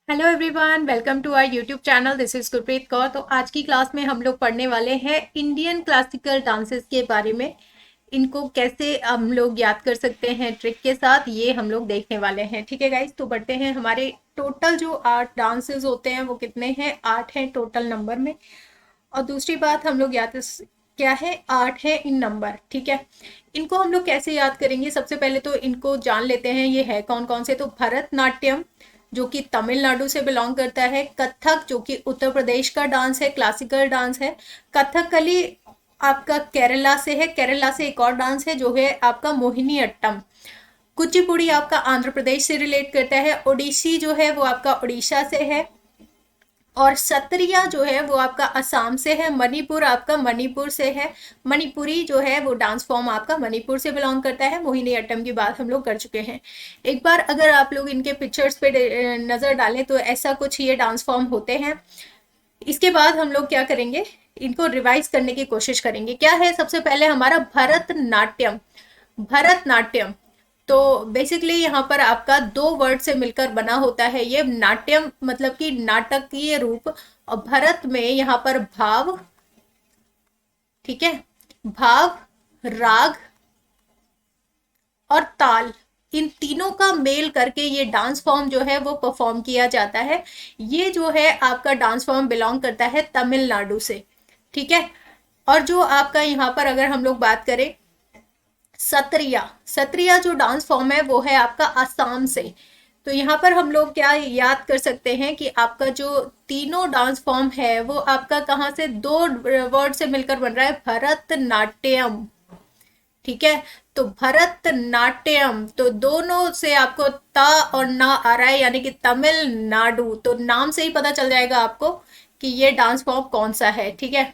Hello everyone, welcome to our YouTube channel. This is Gurpreet Kaur. तो आज की क्लास में हम लोग पढ़ने वाले हैं इंडियन क्लासिकल डांसेस के बारे में। इनको कैसे हम लोग याद कर सकते हैं ट्रिक के साथ, ये हम लोग देखने वाले हैं। ठीक है गाइस, तो बढ़ते हैं। हमारे टोटल जो 8 डांसेस होते हैं वो कितने हैं? 8 हैं टोटल नंबर में। और दूसरी बात हम लोग याद क्या है? 8 है इन नंबर। ठीक है, इनको हम लोग कैसे याद करेंगे? सबसे पहले तो इनको जान लेते हैं ये है कौन कौन से। तो भरतनाट्यम जो कि तमिलनाडु से बिलोंग करता है, कथक जो कि उत्तर प्रदेश का डांस है, क्लासिकल डांस है, कथकली आपका केरला से है, केरला से एक और डांस है जो है आपका मोहिनी अट्टम, कुचिपुड़ी आपका आंध्र प्रदेश से रिलेट करता है, ओडिसी जो है वो आपका उड़ीसा से है, और सत्रिया जो है वो आपका असम से है, मणिपुर आपका मणिपुर से है, मणिपुरी जो है वो डांस फॉर्म आपका मणिपुर से बिलोंग करता है। मोहिनी अट्टम की बात हम लोग कर चुके हैं। एक बार अगर आप लोग इनके पिक्चर्स पे नजर डालें तो ऐसा कुछ ये डांस फॉर्म होते हैं। इसके बाद हम लोग क्या करेंगे, इनको रिवाइज करने की कोशिश करेंगे। क्या है? सबसे पहले हमारा भरतनाट्यम। भरतनाट्यम तो बेसिकली यहाँ पर आपका दो वर्ड से मिलकर बना होता है ये नाट्यम, मतलब कि नाटकीय रूप। और भरत में यहाँ पर भाव, ठीक है, भाव, राग और ताल, इन तीनों का मेल करके ये डांस फॉर्म जो है वो परफॉर्म किया जाता है। ये जो है आपका डांस फॉर्म बिलोंग करता है तमिलनाडु से। ठीक है, और जो आपका यहाँ पर अगर हम लोग बात करें सत्रिया, सत्रिया जो डांस फॉर्म है वो है आपका असम से। तो यहाँ पर हम लोग क्या याद कर सकते हैं कि आपका जो तीनों डांस फॉर्म है वो आपका कहाँ से, दो वर्ड से मिलकर बन रहा है, भरतनाट्यम। ठीक है, तो भरतनाट्यम तो दोनों से आपको ता और ना आ रहा है, यानी कि तमिलनाडु। तो नाम से ही पता चल जाएगा आपको कि ये डांस फॉर्म कौन सा है। ठीक है,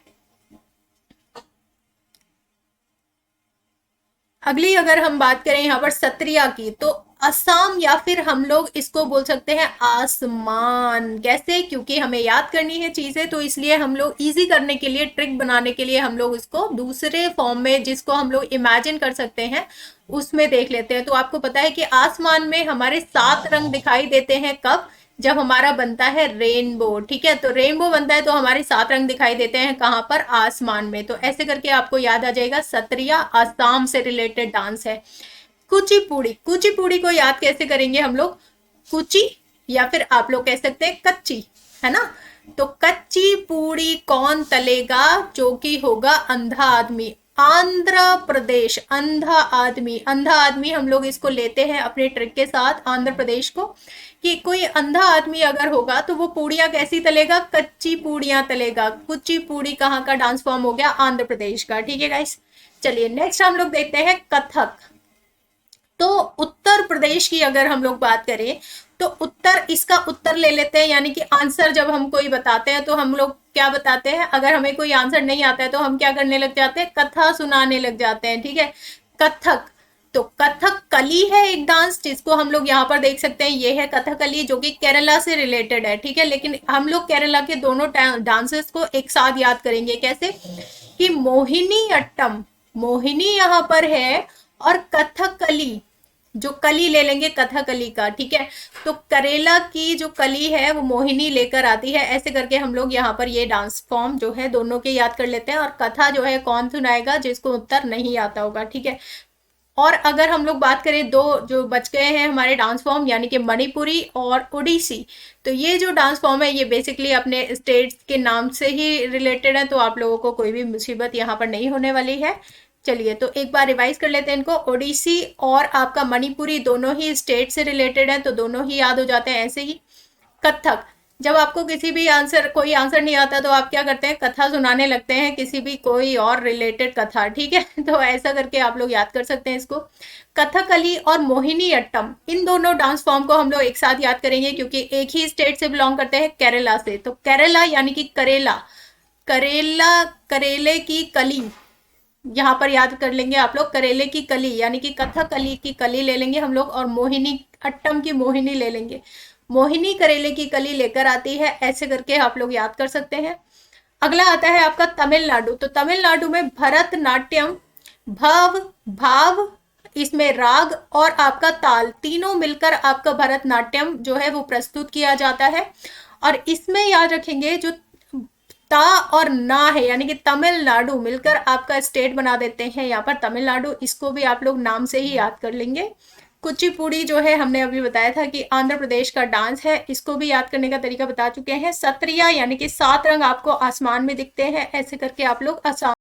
अगली अगर हम बात करें यहाँ पर सत्रिया की, तो असम, या फिर हम लोग इसको बोल सकते हैं आसमान। कैसे? क्योंकि हमें याद करनी है चीजें, तो इसलिए हम लोग इजी करने के लिए, ट्रिक बनाने के लिए हम लोग इसको दूसरे फॉर्म में, जिसको हम लोग इमेजिन कर सकते हैं, उसमें देख लेते हैं। तो आपको पता है कि आसमान में हमारे 7 रंग दिखाई देते हैं कब? जब हमारा बनता है रेनबो। ठीक है, तो रेनबो बनता है तो हमारे 7 रंग दिखाई देते हैं कहाँ पर? आसमान में। तो ऐसे करके आपको याद आ जाएगा, सत्रिया आसाम से रिलेटेड डांस है। कुचिपुड़ी, कुचिपुड़ी को याद कैसे करेंगे हम लोग? कुची, या फिर आप लोग कह सकते हैं कच्ची, है ना? तो कच्ची पूड़ी कौन तलेगा? जो कि होगा अंधा आदमी। आंध्र प्रदेश, अंधा आदमी, अंधा आदमी हम लोग इसको लेते हैं अपने ट्रिक के साथ आंध्र प्रदेश को, कि कोई अंधा आदमी अगर होगा तो वो पूड़ियां कैसी तलेगा? कच्ची पूड़ियां तलेगा। कुची पूड़ी कहाँ का डांस फॉर्म हो गया? आंध्र प्रदेश का। ठीक है गाइस, चलिए नेक्स्ट हम लोग देखते हैं कथक। तो उत्तर प्रदेश की अगर हम लोग बात करें तो उत्तर, इसका उत्तर ले लेते हैं, यानी कि आंसर जब हम कोई बताते हैं तो हम लोग क्या बताते हैं? अगर हमें कोई आंसर नहीं आता है तो हम क्या करने लग जाते हैं? कथा सुनाने लग जाते हैं। ठीक है, कथक तो कथकली है एक डांस जिसको हम लोग यहाँ पर देख सकते हैं, ये है कथकली जो कि केरला से रिलेटेड है। ठीक है, लेकिन हम लोग केरला के दोनों डांसेस को एक साथ याद करेंगे। कैसे? कि मोहिनी अट्टम, मोहिनी यहाँ पर है, और कथकली, जो कली ले लेंगे कथकली का। ठीक है, तो करेला की जो कली है वो मोहिनी लेकर आती है। ऐसे करके हम लोग यहाँ पर ये डांस फॉर्म जो है दोनों के याद कर लेते हैं। और कथा जो है कौन सुनाएगा? जिसको उत्तर नहीं आता होगा। ठीक है, और अगर हम लोग बात करें दो जो बच गए हैं हमारे डांस फॉर्म, यानी कि मणिपुरी और ओडिसी, तो ये जो डांस फॉर्म है ये बेसिकली अपने स्टेट्स के नाम से ही रिलेटेड है, तो आप लोगों को कोई भी मुसीबत यहाँ पर नहीं होने वाली है। चलिए तो एक बार रिवाइज कर लेते हैं इनको। ओडिसी और आपका मणिपुरी दोनों ही स्टेट से रिलेटेड है, तो दोनों ही याद हो जाते हैं। ऐसे ही कथक, जब आपको किसी भी आंसर, कोई आंसर नहीं आता तो आप क्या करते हैं? कथा सुनाने लगते हैं, किसी भी कोई और रिलेटेड कथा। ठीक है, तो ऐसा करके आप लोग याद कर सकते हैं इसको। कथकली और मोहिनी अट्टम, इन दोनों डांस फॉर्म को हम लोग एक साथ याद करेंगे क्योंकि एक ही स्टेट से बिलोंग करते हैं, केरला से। तो केरला यानी कि करेला, करेला, करेले की कली, यहाँ पर याद कर लेंगे आप लोग। करेले की कली यानी कि कथकली की कली ले लेंगे हम लोग, और मोहिनी अट्टम की मोहिनी ले लेंगे। मोहिनी करेले की कली लेकर आती है, ऐसे करके आप लोग याद कर सकते हैं। अगला आता है आपका तमिलनाडु। तो तमिलनाडु में भरतनाट्यम, भव, भाव, इसमें राग और आपका ताल तीनों मिलकर आपका भरतनाट्यम जो है वो प्रस्तुत किया जाता है। और इसमें याद रखेंगे जो ता और ना है यानी कि तमिलनाडु मिलकर आपका स्टेट बना देते हैं यहाँ पर तमिलनाडु, इसको भी आप लोग नाम से ही याद कर लेंगे। कुचिपुड़ी जो है हमने अभी बताया था कि आंध्र प्रदेश का डांस है, इसको भी याद करने का तरीका बता चुके हैं। सत्रिया यानी कि 7 रंग आपको आसमान में दिखते हैं, ऐसे करके आप लोग आसाम